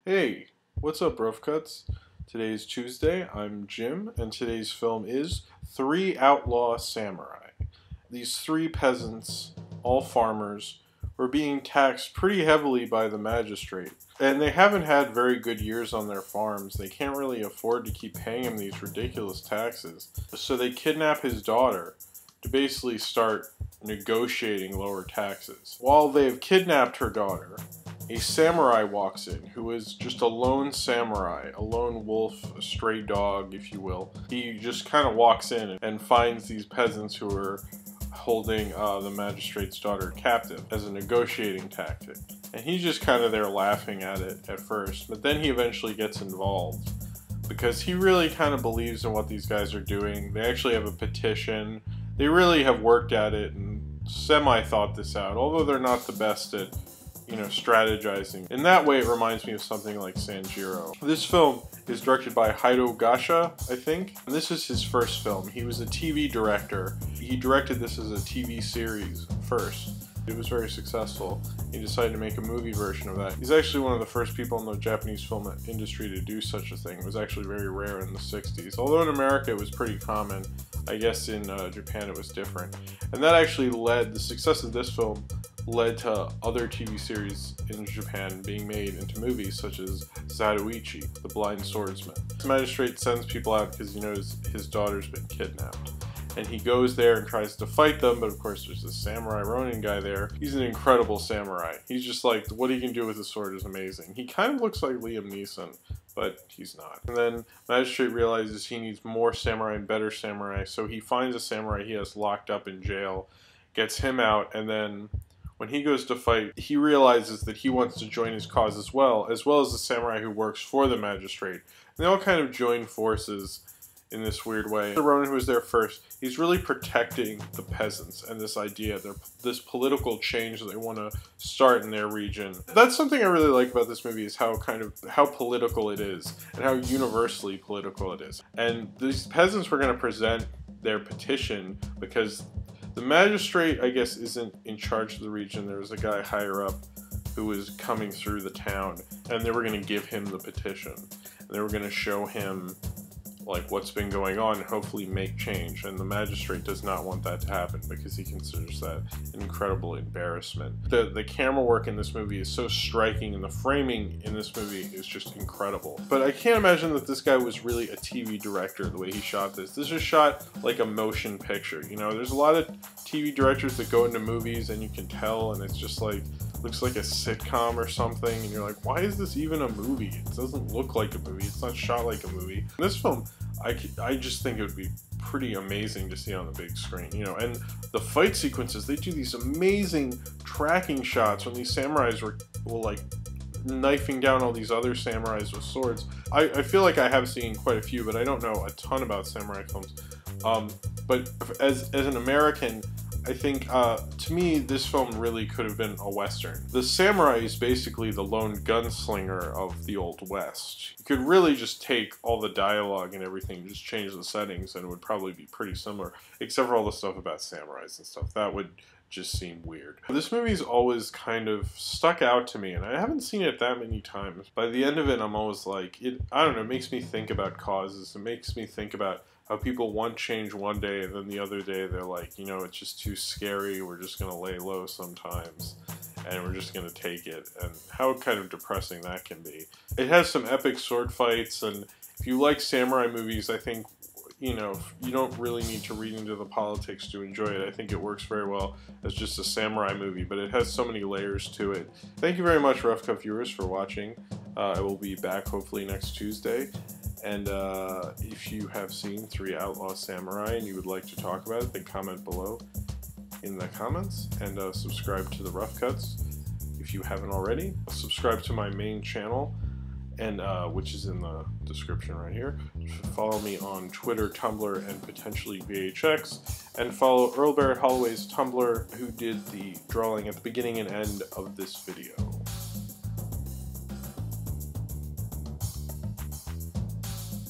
Hey, what's up, Rough Cuts? Today's Tuesday, I'm Jim, and today's film is Three Outlaw Samurai. These three peasants, all farmers, were being taxed pretty heavily by the magistrate. And they haven't had very good years on their farms. They can't really afford to keep paying him these ridiculous taxes. So they kidnap his daughter to basically start negotiating lower taxes. While they've kidnapped her daughter, a samurai walks in, who is just a lone samurai, a lone wolf, a stray dog, if you will. He just kind of walks in and finds these peasants who are holding the magistrate's daughter captive as a negotiating tactic. And he's just kind of there laughing at it at first, but then he eventually gets involved because he really kind of believes in what these guys are doing. They actually have a petition. They really have worked at it and semi-thought this out, although they're not the best at strategizing. In that way, it reminds me of something like Sanjiro. This film is directed by Haido Gasha, I think. And this is his first film. He was a TV director. He directed this as a TV series first. It was very successful. He decided to make a movie version of that. He's actually one of the first people in the Japanese film industry to do such a thing. It was actually very rare in the 60s. Although in America it was pretty common, I guess in Japan it was different. And that actually the success of this film led to other TV series in Japan being made into movies, such as Zatoichi, the Blind Swordsman. The magistrate sends people out because he knows his daughter's been kidnapped. And he goes there and tries to fight them, but of course there's this samurai Ronin guy there. He's an incredible samurai. He's just like, what he can do with his sword is amazing. He kind of looks like Liam Neeson, but he's not. And then Magistrate realizes he needs more samurai and better samurai, so he finds a samurai he has locked up in jail, gets him out, and then when he goes to fight, he realizes that he wants to join his cause as well as the samurai who works for the magistrate. And they all kind of join forces in this weird way. The Ronin who was there first, he's really protecting the peasants and this idea, this political change that they want to start in their region. That's something I really like about this movie, is how political it is and how universally political it is. And these peasants were going to present their petition because the magistrate, I guess, isn't in charge of the region. There was a guy higher up who was coming through the town, and they were going to give him the petition. And they were going to show him like what's been going on and hopefully make change. And the magistrate does not want that to happen because he considers that an incredible embarrassment. The camera work in this movie is so striking, and the framing in this movie is just incredible. But I can't imagine that this guy was really a TV director the way he shot this. This is shot like a motion picture. You know, there's a lot of TV directors that go into movies and you can tell, and it's just like, looks like a sitcom or something, and you're like, why is this even a movie? It doesn't look like a movie. It's not shot like a movie. In this film, I just think it would be pretty amazing to see on the big screen, you know. And the fight sequences, they do these amazing tracking shots when these samurais were like knifing down all these other samurais with swords. I feel like I have seen quite a few, but I don't know a ton about samurai films. But as an American, I think, to me, this film really could have been a Western. The samurai is basically the lone gunslinger of the Old West. You could really just take all the dialogue and everything, just change the settings, and it would probably be pretty similar, except for all the stuff about samurais and stuff. That would just seem weird. This movie's always kind of stuck out to me, and I haven't seen it that many times. By the end of it, I'm always like, I don't know, it makes me think about causes. It makes me think about how people want change one day, and then the other day they're like, you know, it's just too scary, we're just going to lay low sometimes, and we're just going to take it, and how kind of depressing that can be. It has some epic sword fights, and if you like samurai movies, I think, you know, you don't really need to read into the politics to enjoy it. I think it works very well as just a samurai movie, but it has so many layers to it. Thank you very much, Rough Cut viewers, for watching. I will be back hopefully next Tuesday. And if you have seen Three Outlaw Samurai and you would like to talk about it, then comment below in the comments, and subscribe to the Rough Cuts if you haven't already. Subscribe to my main channel, and which is in the description right here. Follow me on Twitter, Tumblr, and potentially VHX, and follow Earl Barrett Holloway's Tumblr, who did the drawing at the beginning and end of this video.